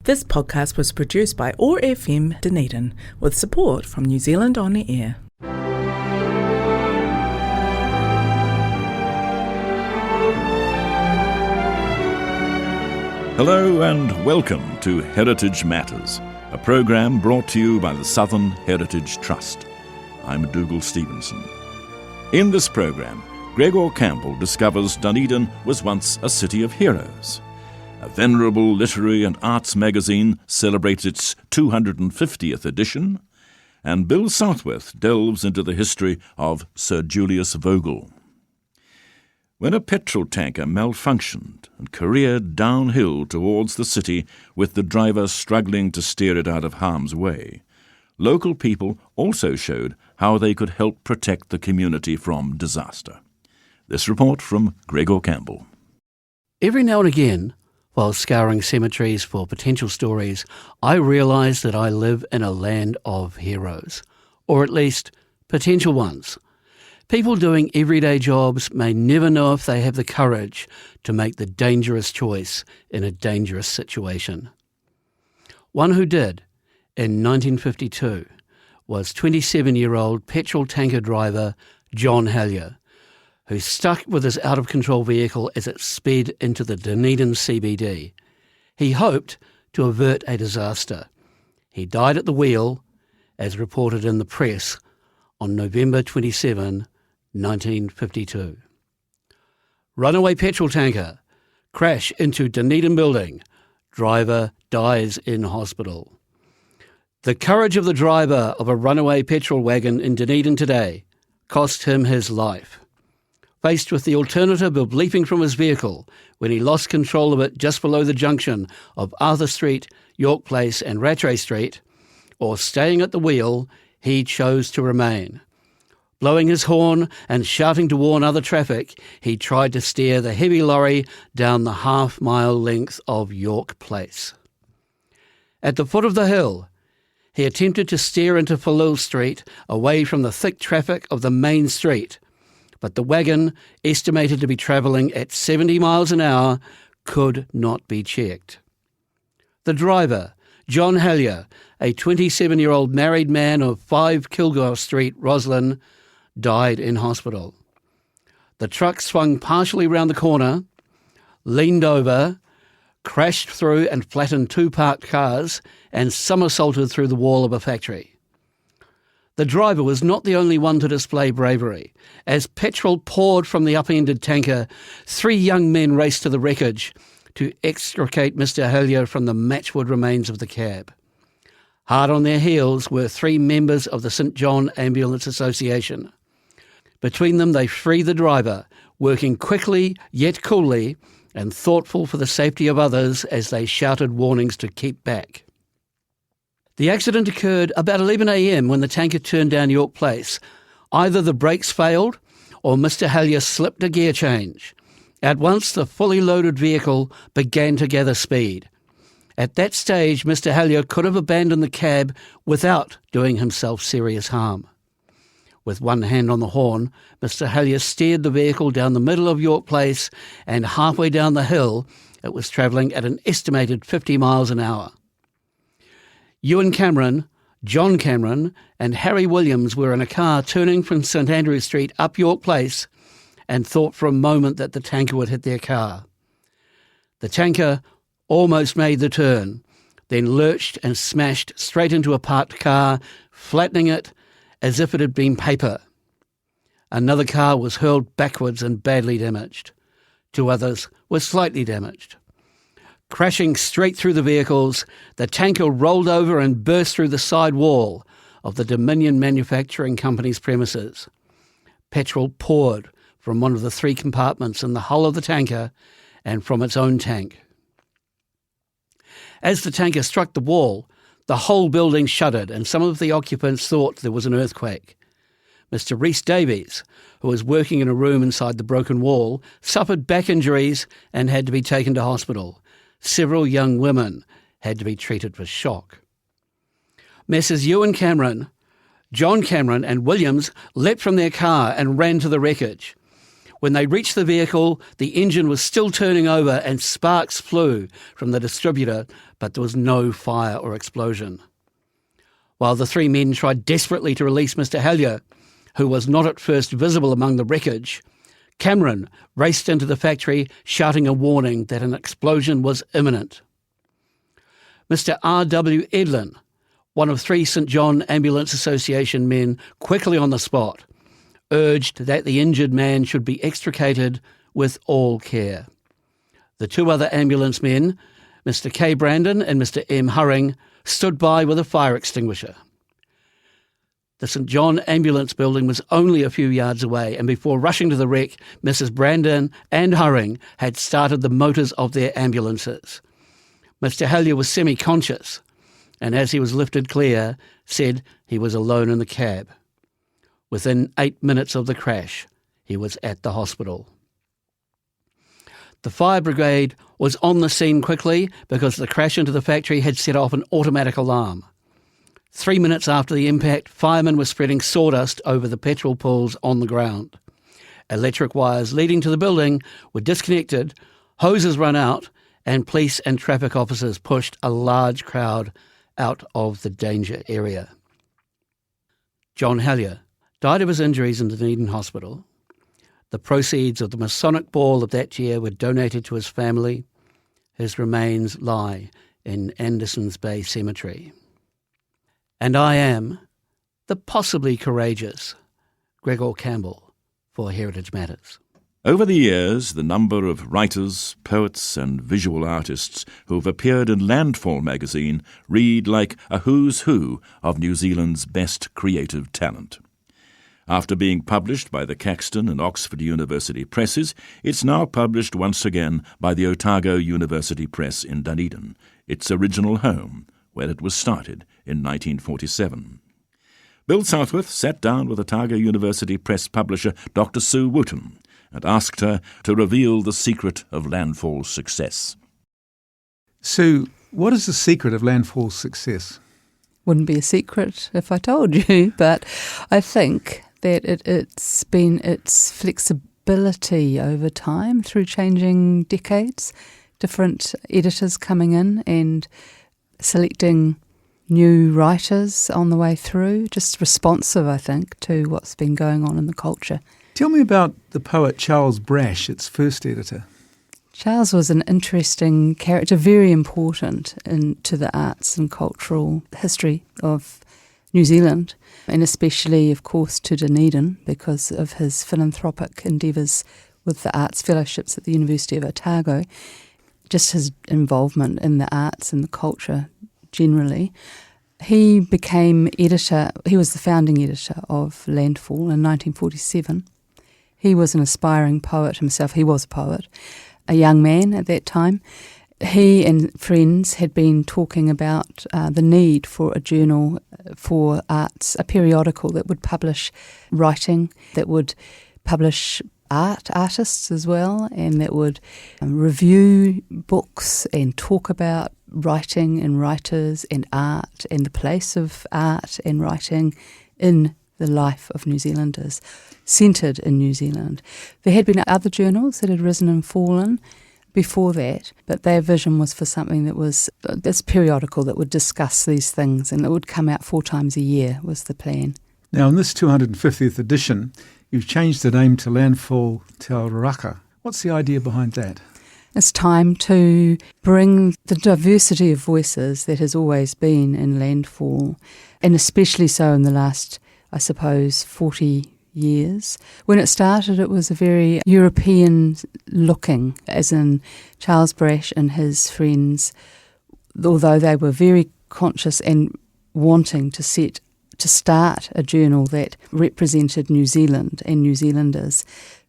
This podcast was produced by OAR FM Dunedin with support from New Zealand On the Air. Hello and welcome to Heritage Matters, a programme brought to you by the Southern Heritage Trust. I'm Dougal Stevenson. In this programme, Gregor Campbell discovers Dunedin was once a city of heroes. A venerable literary and arts magazine celebrates its 250th edition, and Bill Southworth delves into the history of Sir Julius Vogel. When a petrol tanker malfunctioned and careered downhill towards the city with the driver struggling to steer it out of harm's way, local people also showed how they could help protect the community from disaster. This report from Gregor Campbell. Every now and again, while scouring cemeteries for potential stories, I realise that I live in a land of heroes, or at least potential ones. People doing everyday jobs may never know if they have the courage to make the dangerous choice in a dangerous situation. One who did, in 1952, was 27-year-old petrol tanker driver John Hellier, who stuck with his out-of-control vehicle as it sped into the Dunedin CBD. He hoped to avert a disaster. He died at the wheel, as reported in the press, on November 27, 1952. Runaway petrol tanker, crash into Dunedin building, driver dies in hospital. The courage of the driver of a runaway petrol wagon in Dunedin today cost him his life. Faced with the alternative of leaping from his vehicle when he lost control of it just below the junction of Arthur Street, York Place and Rattray Street, or staying at the wheel, he chose to remain. Blowing his horn and shouting to warn other traffic, he tried to steer the heavy lorry down the half-mile length of York Place. At the foot of the hill, he attempted to steer into Falil Street away from the thick traffic of the main street, but the wagon, estimated to be travelling at 70 miles an hour, could not be checked. The driver, John Hellier, a 27-year-old married man of 5 Kilgour Street, Roslyn, died in hospital. The truck swung partially round the corner, leaned over, crashed through and flattened 2 parked cars, and somersaulted through the wall of a factory. The driver was not the only one to display bravery. As petrol poured from the upended tanker, 3 young men raced to the wreckage to extricate Mr. Hellier from the matchwood remains of the cab. Hard on their heels were 3 members of the St John Ambulance Association. Between them they freed the driver, working quickly yet coolly and thoughtful for the safety of others as they shouted warnings to keep back. The accident occurred about 11 a.m. when the tanker turned down York Place. Either the brakes failed or Mr. Hellier slipped a gear change. At once the fully loaded vehicle began to gather speed. At that stage, Mr. Hellier could have abandoned the cab without doing himself serious harm. With one hand on the horn, Mr. Hellier steered the vehicle down the middle of York Place, and halfway down the hill it was travelling at an estimated 50 miles an hour. Ewan Cameron, John Cameron and Harry Williams were in a car turning from St Andrew Street up York Place and thought for a moment that the tanker would hit their car. The tanker almost made the turn, then lurched and smashed straight into a parked car, flattening it as if it had been paper. Another car was hurled backwards and badly damaged. 2 others were slightly damaged. Crashing straight through the vehicles, the tanker rolled over and burst through the side wall of the Dominion Manufacturing Company's premises. Petrol poured from one of the 3 compartments in the hull of the tanker and from its own tank. As the tanker struck the wall, the whole building shuddered and some of the occupants thought there was an earthquake. Mr. Rhys Davies, who was working in a room inside the broken wall, suffered back injuries and had to be taken to hospital. Several young women had to be treated for shock. Messrs. Ewan Cameron, John Cameron and Williams leapt from their car and ran to the wreckage. When they reached the vehicle, the engine was still turning over and sparks flew from the distributor, but there was no fire or explosion. While the three men tried desperately to release Mr. Hellier, who was not at first visible among the wreckage, Cameron raced into the factory shouting a warning that an explosion was imminent. Mr. R.W. Edlin, one of 3 St. John Ambulance Association men quickly on the spot, urged that the injured man should be extricated with all care. The 2 other ambulance men, Mr. K. Brandon and Mr. M. Hurring, stood by with a fire extinguisher. The St. John Ambulance building was only a few yards away, and before rushing to the wreck, Mrs. Brandon and Hurring had started the motors of their ambulances. Mr. Hellier was semi-conscious, and as he was lifted clear, said he was alone in the cab. Within 8 minutes of the crash, he was at the hospital. The fire brigade was on the scene quickly because the crash into the factory had set off an automatic alarm. 3 minutes after the impact, firemen were spreading sawdust over the petrol pools on the ground. Electric wires leading to the building were disconnected, hoses run out, and police and traffic officers pushed a large crowd out of the danger area. John Hellier died of his injuries in Dunedin Hospital. The proceeds of the Masonic Ball of that year were donated to his family. His remains lie in Andersons Bay Cemetery. And I am the possibly courageous Gregor Campbell for Heritage Matters. Over the years, the number of writers, poets and visual artists who have appeared in Landfall magazine read like a who's who of New Zealand's best creative talent. After being published by the Caxton and Oxford University presses, it's now published once again by the Otago University Press in Dunedin, its original home, where it was started in 1947. Bill Southworth sat down with Otago University Press publisher Dr. Sue Wooten and asked her to reveal the secret of Landfall's success. Sue, what is the secret of Landfall's success? Wouldn't be a secret if I told you, but I think that it's been its flexibility over time through changing decades, different editors coming in and selecting new writers on the way through, just responsive, I think, to what's been going on in the culture. Tell me about the poet Charles Brash, its first editor. Charles was an interesting character, very important to the arts and cultural history of New Zealand, and especially, of course, to Dunedin because of his philanthropic endeavours with the arts fellowships at the University of Otago, just his involvement in the arts and the culture generally. He became editor, he was the founding editor of Landfall in 1947. He was an aspiring poet himself, he was a poet, a young man at that time. He and friends had been talking about the need for a journal for arts, a periodical that would publish writing, that would publish artists as well, and that would review books and talk about writing and writers and art and the place of art and writing in the life of New Zealanders, centred in New Zealand. There had been other journals that had risen and fallen before that, but their vision was for something that was this periodical that would discuss these things, and it would come out 4 times a year was the plan. Now, in this 250th edition, you've changed the name to Landfall Te Raka. What's the idea behind that? It's time to bring the diversity of voices that has always been in Landfall, and especially so in the last, I suppose, 40 years. When it started, it was a very European-looking, as in Charles Brash and his friends, although they were very conscious and wanting to start a journal that represented New Zealand and New Zealanders.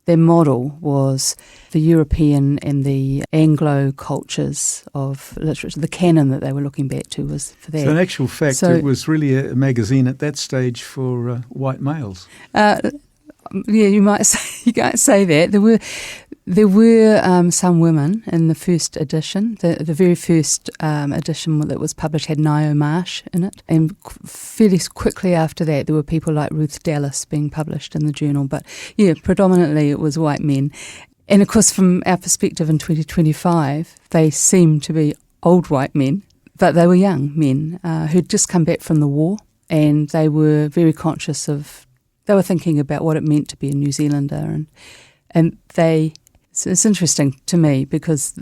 Their model was the European and the Anglo cultures of literature. The canon that they were looking back to was for that. So in actual fact, it was really a magazine at that stage for white males. Yeah, you might say that. There were some women in the first edition. The very first edition that was published had Nio Marsh in it, and fairly quickly after that there were people like Ruth Dallas being published in the journal. But yeah, predominantly it was white men. And of course, from our perspective in 2025, they seem to be old white men, but they were young men who'd just come back from the war, and they were very conscious of. They were thinking about what it meant to be a New Zealander, and they. So it's interesting to me because,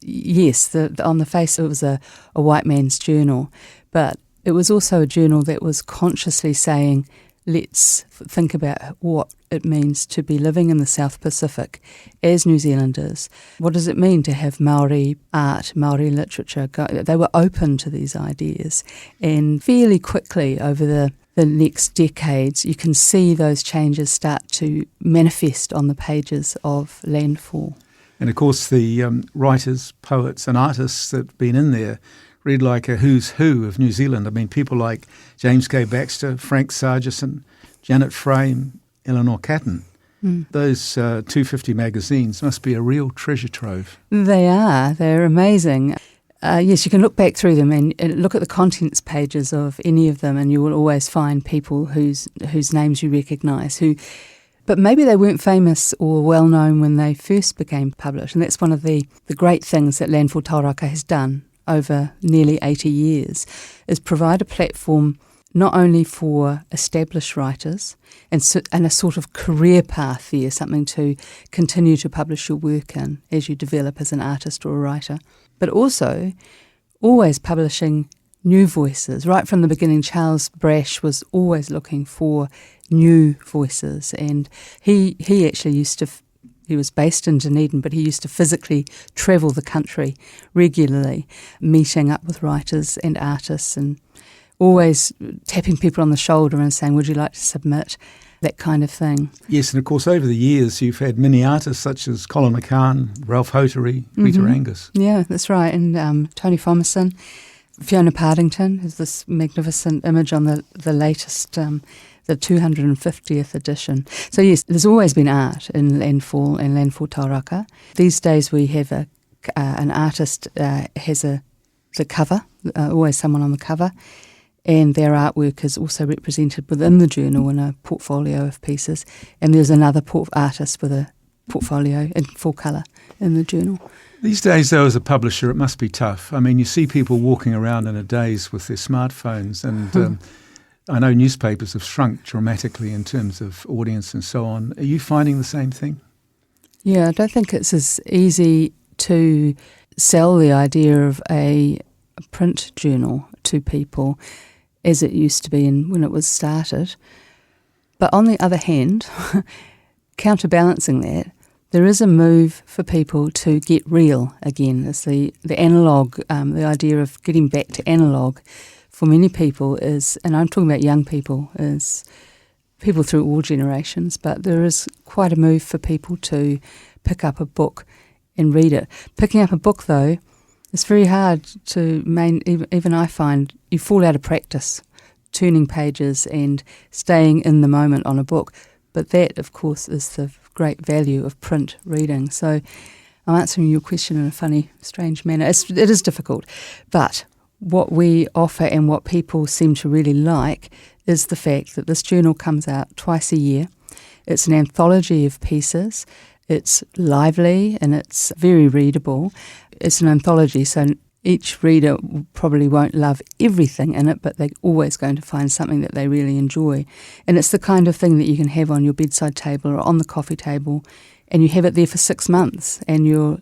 yes, on the face it was a white man's journal, but it was also a journal that was consciously saying, let's think about what it means to be living in the South Pacific as New Zealanders. What does it mean to have Māori art, Māori literature? They were open to these ideas, and fairly quickly over the next decades, you can see those changes start to manifest on the pages of Landfall. And of course the writers, poets and artists that have been in there read like a who's who of New Zealand. I mean, people like James K. Baxter, Frank Sargison, Janet Frame, Eleanor Catton. Those 250 magazines must be a real treasure trove. They are. They're amazing. Yes, you can look back through them and look at the contents pages of any of them, and you will always find people whose names you recognise, but maybe they weren't famous or well known when they first became published. And that's one of the great things that Landfall Tauraka has done over nearly 80 years, is provide a platform not only for established writers and a sort of career path there, something to continue to publish your work in as you develop as an artist or a writer, but also always publishing new voices. Right from the beginning, Charles Brash was always looking for new voices, and he actually he was based in Dunedin, but he used to physically travel the country regularly, meeting up with writers and artists and always tapping people on the shoulder and saying, would you like to submit? That kind of thing. Yes, and of course over the years you've had many artists such as Colin McCann, Ralph Hotary, Rita Angus. Yeah, that's right. And Tony Thomason, Fiona Partington has this magnificent image on the latest, the 250th edition. So yes, there's always been art in Landfall and Landfall Tauraka. These days we have an artist has the cover, always someone on the cover, and their artwork is also represented within the journal in a portfolio of pieces. And there's another artist with a portfolio in full colour in the journal. These days, though, as a publisher, it must be tough. I mean, you see people walking around in a daze with their smartphones, and I know newspapers have shrunk dramatically in terms of audience and so on. Are you finding the same thing? Yeah, I don't think it's as easy to sell the idea of a print journal to people as it used to be when it was started. But on the other hand, counterbalancing that, there is a move for people to get real again. It's the analogue, the idea of getting back to analogue for many people is, and I'm talking about young people, is people through all generations, but there is quite a move for people to pick up a book and read it. Picking up a book, though, it's very hard to even I find you fall out of practice turning pages and staying in the moment on a book. But that, of course, is the great value of print reading. So I'm answering your question in a funny, strange manner. It is difficult. But what we offer and what people seem to really like is the fact that this journal comes out twice a year. It's an anthology of pieces. It's lively and it's very readable. It's an anthology, so each reader probably won't love everything in it, but they're always going to find something that they really enjoy. And it's the kind of thing that you can have on your bedside table or on the coffee table, and you have it there for 6 months, and you're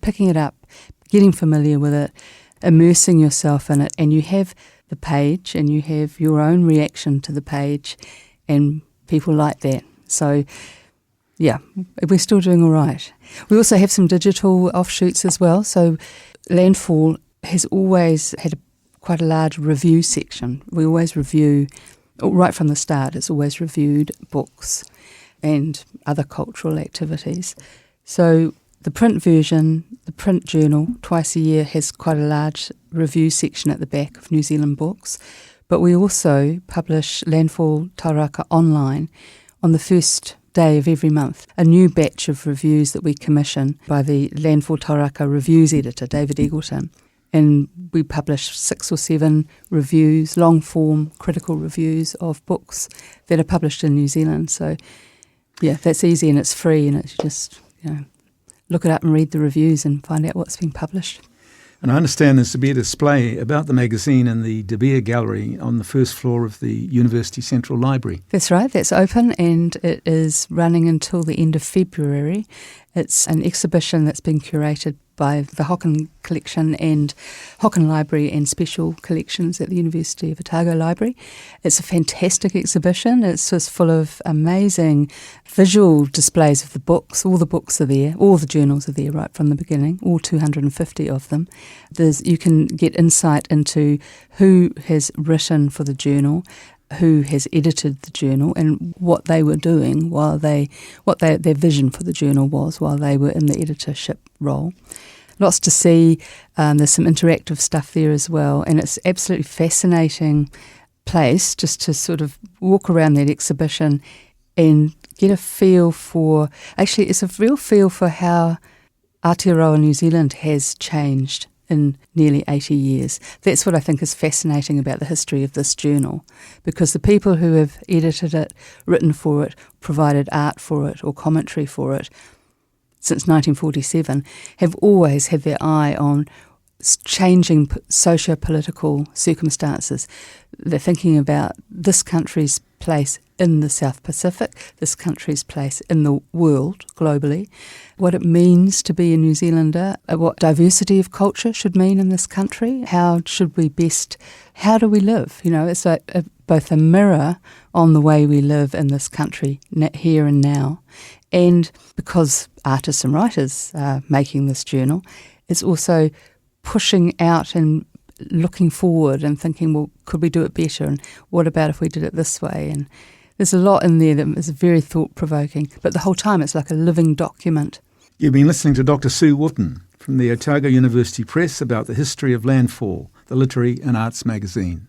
picking it up, getting familiar with it, immersing yourself in it, and you have the page, and you have your own reaction to the page, and people like that. So yeah, we're still doing all right. We also have some digital offshoots as well. So Landfall has always had quite a large review section. We always review, right from the start, it's always reviewed books and other cultural activities. So the print version, the print journal, twice a year has quite a large review section at the back of New Zealand books. But we also publish Landfall Tauraka online on the first day of every month, a new batch of reviews that we commission by the Landfall Tauraka reviews editor, David Eagleton. And we publish 6 or 7 reviews, long-form critical reviews of books that are published in New Zealand. So, yeah, that's easy and it's free, and it's just, look it up and read the reviews and find out what's been published. And I understand there's to be a display about the magazine in the De Beer Gallery on the first floor of the University Central Library. That's right, that's open and it is running until the end of February. It's an exhibition that's been curated by the Hocken Collection and Hocken Library and Special Collections at the University of Otago Library. It's a fantastic exhibition. It's just full of amazing visual displays of the books. All the books are there, all the journals are there right from the beginning, all 250 of them. You can get insight into who has written for the journal, who has edited the journal, and what they were doing their vision for the journal was while they were in the editorship role. Lots to see. There's some interactive stuff there as well, and it's absolutely fascinating place just to sort of walk around that exhibition and get a feel for. Actually, it's a real feel for how Aotearoa New Zealand has changed in nearly 80 years. That's what I think is fascinating about the history of this journal, because the people who have edited it, written for it, provided art for it or commentary for it since 1947 have always had their eye on changing socio-political circumstances. They're thinking about this country's place in the South Pacific, this country's place in the world globally, what it means to be a New Zealander, what diversity of culture should mean in this country, how do we live? It's both a mirror on the way we live in this country, here and now. And because artists and writers are making this journal, it's also pushing out and looking forward and thinking, well, could we do it better? And what about if we did it this way? And there's a lot in there that is very thought-provoking. But the whole time it's like a living document. You've been listening to Dr. Sue Wotton from the Otago University Press about the history of Landfall, the literary and arts magazine.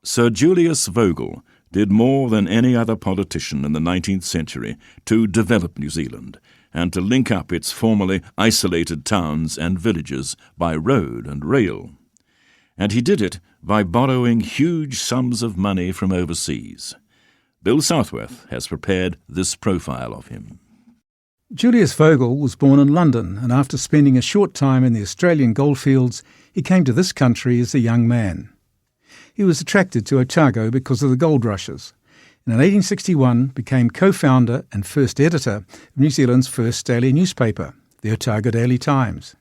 Sir Julius Vogel did more than any other politician in the 19th century to develop New Zealand and to link up its formerly isolated towns and villages by road and rail. And he did it by borrowing huge sums of money from overseas. Bill Southworth has prepared this profile of him. Julius Vogel was born in London, and after spending a short time in the Australian goldfields, he came to this country as a young man. He was attracted to Otago because of the gold rushes, and in 1861 became co-founder and first editor of New Zealand's first daily newspaper, the Otago Daily Times.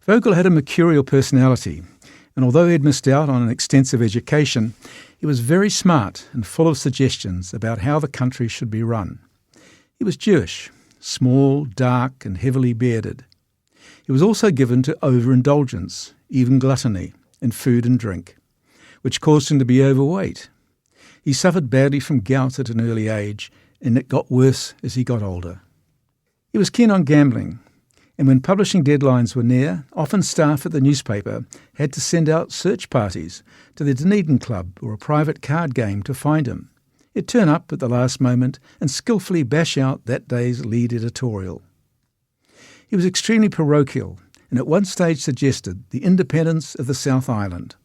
Vogel had a mercurial personality, and although he had missed out on an extensive education, he was very smart and full of suggestions about how the country should be run. He was Jewish, small, dark and heavily bearded. He was also given to overindulgence, even gluttony, in food and drink, which caused him to be overweight. He suffered badly from gout at an early age, and it got worse as he got older. He was keen on gambling, and when publishing deadlines were near, often staff at the newspaper had to send out search parties to the Dunedin club or a private card game to find him. He'd turn up at the last moment and skillfully bash out that day's lead editorial. He was extremely parochial, and at one stage suggested the independence of the South Island.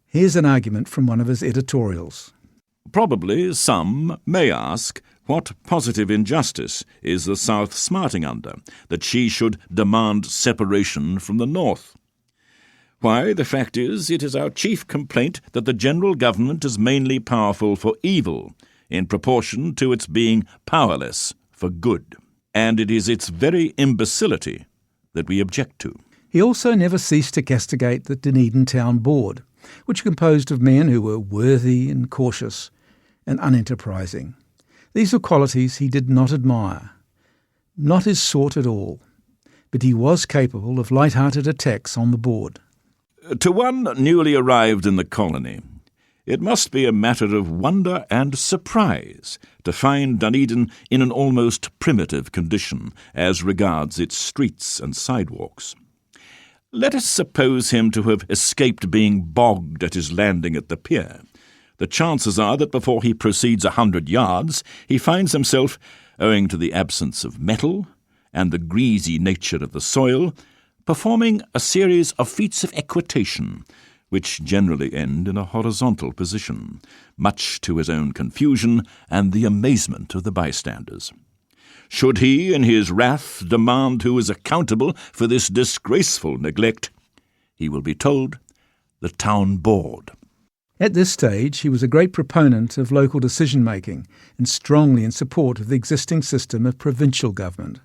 Here's an argument from one of his editorials. Probably some may ask, what positive injustice is the South smarting under, that she should demand separation from the North? Why, the fact is, it is our chief complaint that the general government is mainly powerful for evil, in proportion to its being powerless for good. And it is its very imbecility that we object to. He also never ceased to castigate the Dunedin Town Board, which was composed of men who were worthy and cautious and unenterprising. These were qualities he did not admire, not his sort at all, but he was capable of light-hearted attacks on the board. To one newly arrived in the colony, it must be a matter of wonder and surprise to find Dunedin in an almost primitive condition as regards its streets and sidewalks. Let us suppose him to have escaped being bogged at his landing at the pier, The chances are that before he proceeds 100 yards, he finds himself, owing to the absence of metal and the greasy nature of the soil, performing a series of feats of equitation, which generally end in a horizontal position, much to his own confusion and the amazement of the bystanders. Should he, in his wrath, demand who is accountable for this disgraceful neglect, he will be told the town board. At this stage, he was a great proponent of local decision-making and strongly in support of the existing system of provincial government.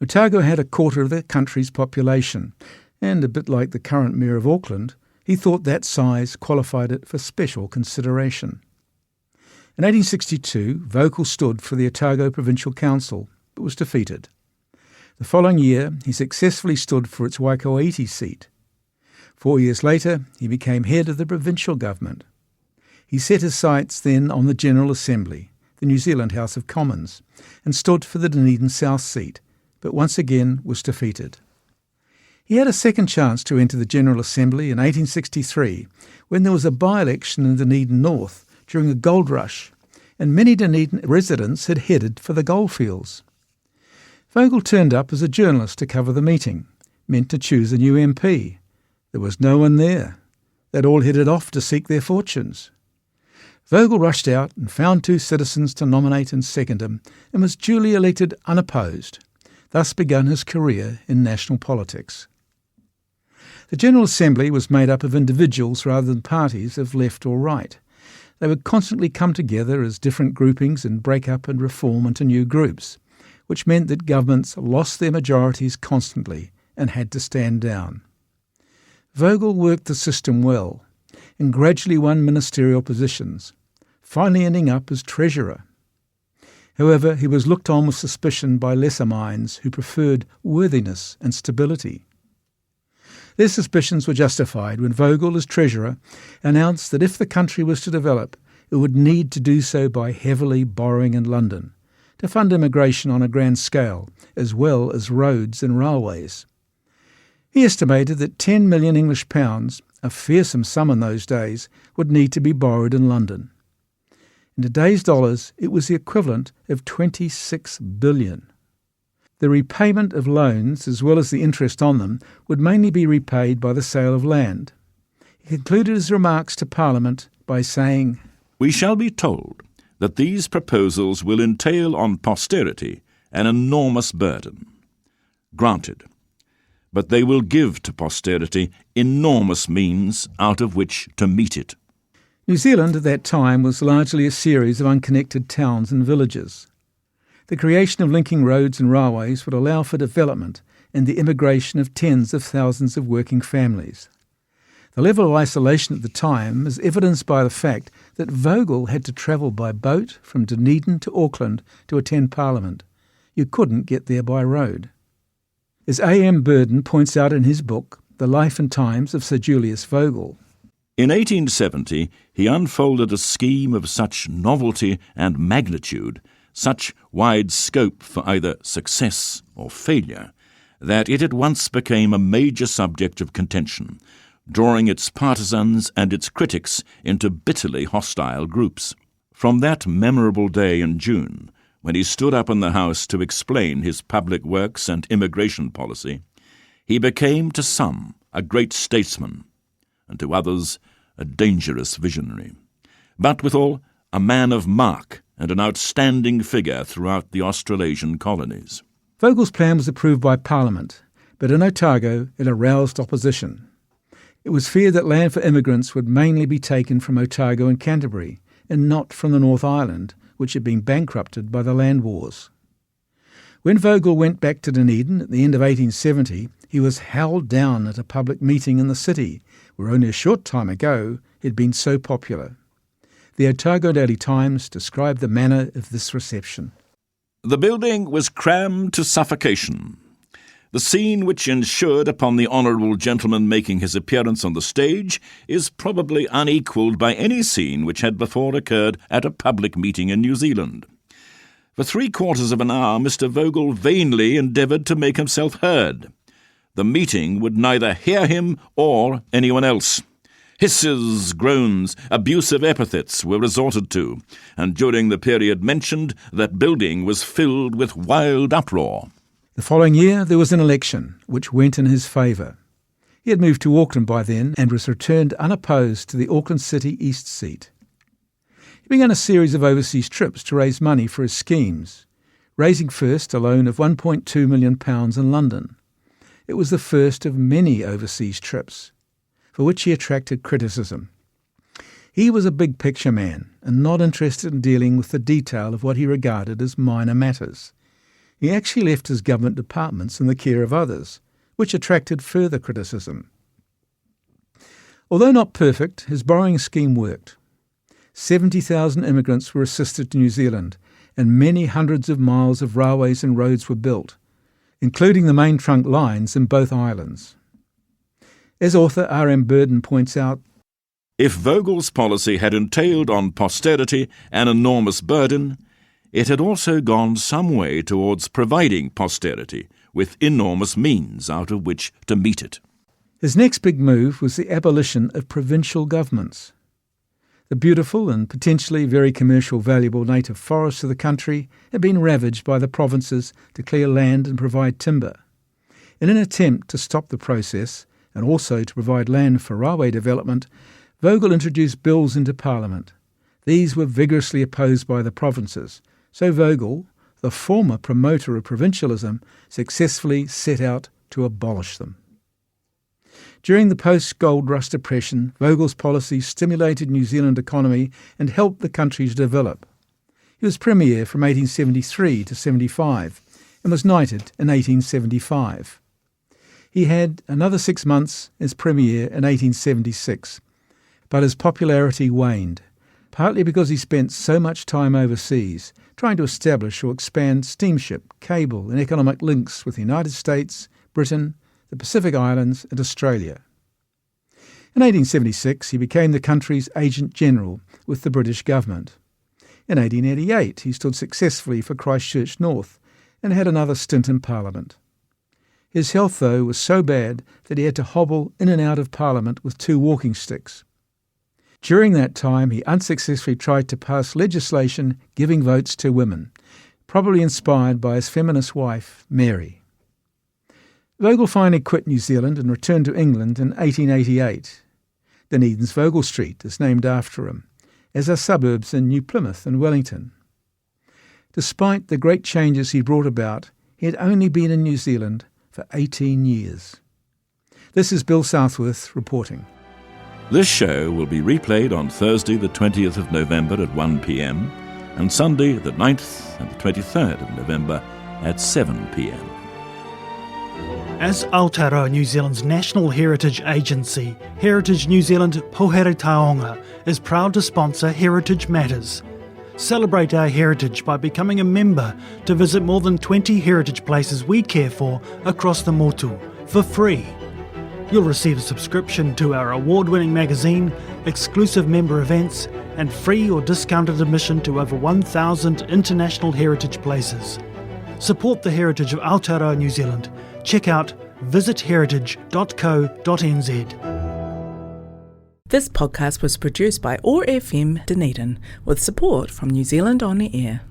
Otago had a quarter of the country's population, and a bit like the current mayor of Auckland, he thought that size qualified it for special consideration. In 1862, Vogel stood for the Otago Provincial Council, but was defeated. The following year, he successfully stood for its Waikouaiti seat. 4 years later, he became head of the provincial government. He set his sights then on the General Assembly, the New Zealand House of Commons, and stood for the Dunedin South seat, but once again was defeated. He had a second chance to enter the General Assembly in 1863, when there was a by-election in Dunedin North during a gold rush, and many Dunedin residents had headed for the goldfields. Vogel turned up as a journalist to cover the meeting, meant to choose a new MP. There was no one there. They'd all headed off to seek their fortunes. Vogel rushed out and found 2 citizens to nominate and second him, and was duly elected unopposed. Thus began his career in national politics. The General Assembly was made up of individuals rather than parties of left or right. They would constantly come together as different groupings and break up and reform into new groups, which meant that governments lost their majorities constantly and had to stand down. Vogel worked the system well and gradually won ministerial positions, finally ending up as treasurer. However, he was looked on with suspicion by lesser minds who preferred worthiness and stability. Their suspicions were justified when Vogel, as treasurer, announced that if the country was to develop, it would need to do so by heavily borrowing in London, to fund immigration on a grand scale, as well as roads and railways. He estimated that 10 million English pounds, a fearsome sum in those days, would need to be borrowed in London. In today's dollars, it was the equivalent of 26 billion. The repayment of loans, as well as the interest on them, would mainly be repaid by the sale of land. He concluded his remarks to Parliament by saying, "We shall be told that these proposals will entail on posterity an enormous burden. Granted, but they will give to posterity enormous means out of which to meet it." New Zealand at that time was largely a series of unconnected towns and villages. The creation of linking roads and railways would allow for development and the immigration of tens of thousands of working families. The level of isolation at the time is evidenced by the fact that Vogel had to travel by boat from Dunedin to Auckland to attend Parliament. You couldn't get there by road. As A.M. Burden points out in his book, The Life and Times of Sir Julius Vogel, in 1870 he unfolded a scheme of such novelty and magnitude, such wide scope for either success or failure, that it at once became a major subject of contention, drawing its partisans and its critics into bitterly hostile groups. From that memorable day in June, when he stood up in the House to explain his public works and immigration policy, he became to some a great statesman, and to others a dangerous visionary, but withal a man of mark and an outstanding figure throughout the Australasian colonies. Vogel's plan was approved by Parliament, but in Otago it aroused opposition. It was feared that land for immigrants would mainly be taken from Otago and Canterbury, and not from the North Island, which had been bankrupted by the land wars. When Vogel went back to Dunedin at the end of 1870, he was howled down at a public meeting in the city, where only a short time ago he had been so popular. The Otago Daily Times described the manner of this reception. "The building was crammed to suffocation. The scene which ensued upon the honourable gentleman making his appearance on the stage is probably unequalled by any scene which had before occurred at a public meeting in New Zealand. For 3/4 of an hour Mr. Vogel vainly endeavoured to make himself heard. The meeting would neither hear him or anyone else. Hisses, groans, abusive epithets were resorted to, and during the period mentioned, that building was filled with wild uproar. The following year there was an election, which went in his favour. He had moved to Auckland by then and was returned unopposed to the Auckland City East seat. He began a series of overseas trips to raise money for his schemes, raising first a loan of £1.2 million in London. It was the first of many overseas trips, for which he attracted criticism. He was a big-picture man and not interested in dealing with the detail of what he regarded as minor matters. He actually left his government departments in the care of others, which attracted further criticism. Although not perfect, his borrowing scheme worked. 70,000 immigrants were assisted to New Zealand, and many hundreds of miles of railways and roads were built, including the main trunk lines in both islands. As author R.M. Burden points out, if Vogel's policy had entailed on posterity an enormous burden, it had also gone some way towards providing posterity with enormous means out of which to meet it. His next big move was the abolition of provincial governments. The beautiful and potentially very commercial valuable native forests of the country had been ravaged by the provinces to clear land and provide timber. In an attempt to stop the process, and also to provide land for railway development, Vogel introduced bills into Parliament. These were vigorously opposed by the provinces, so Vogel, the former promoter of provincialism, successfully set out to abolish them. During the post-gold rush depression, Vogel's policy stimulated New Zealand economy and helped the country to develop. He was Premier from 1873 to 75 and was knighted in 1875. He had another 6 months as Premier in 1876, but his popularity waned, partly because he spent so much time overseas trying to establish or expand steamship, cable and economic links with the United States, Britain, the Pacific Islands and Australia. In 1876 he became the country's Agent General with the British government. In 1888 he stood successfully for Christchurch North and had another stint in Parliament. His health, though, was so bad that he had to hobble in and out of Parliament with 2 walking sticks. During that time, he unsuccessfully tried to pass legislation giving votes to women, probably inspired by his feminist wife, Mary. Vogel finally quit New Zealand and returned to England in 1888. Dunedin's Vogel Street is named after him, as are suburbs in New Plymouth and Wellington. Despite the great changes he brought about, he had only been in New Zealand for 18 years. This is Bill Southworth reporting. This show will be replayed on Thursday the 20th of November at 1 p.m. and Sunday the 9th and the 23rd of November at 7 p.m. As Aotearoa New Zealand's national heritage agency, Heritage New Zealand Pohere Taonga is proud to sponsor Heritage Matters. Celebrate our heritage by becoming a member to visit more than 20 heritage places we care for across the motu for free. You'll receive a subscription to our award-winning magazine, exclusive member events, and free or discounted admission to over 1,000 international heritage places. Support the heritage of Aotearoa New Zealand. Check out visitheritage.co.nz. This podcast was produced by OAR FM Dunedin with support from New Zealand On the Air.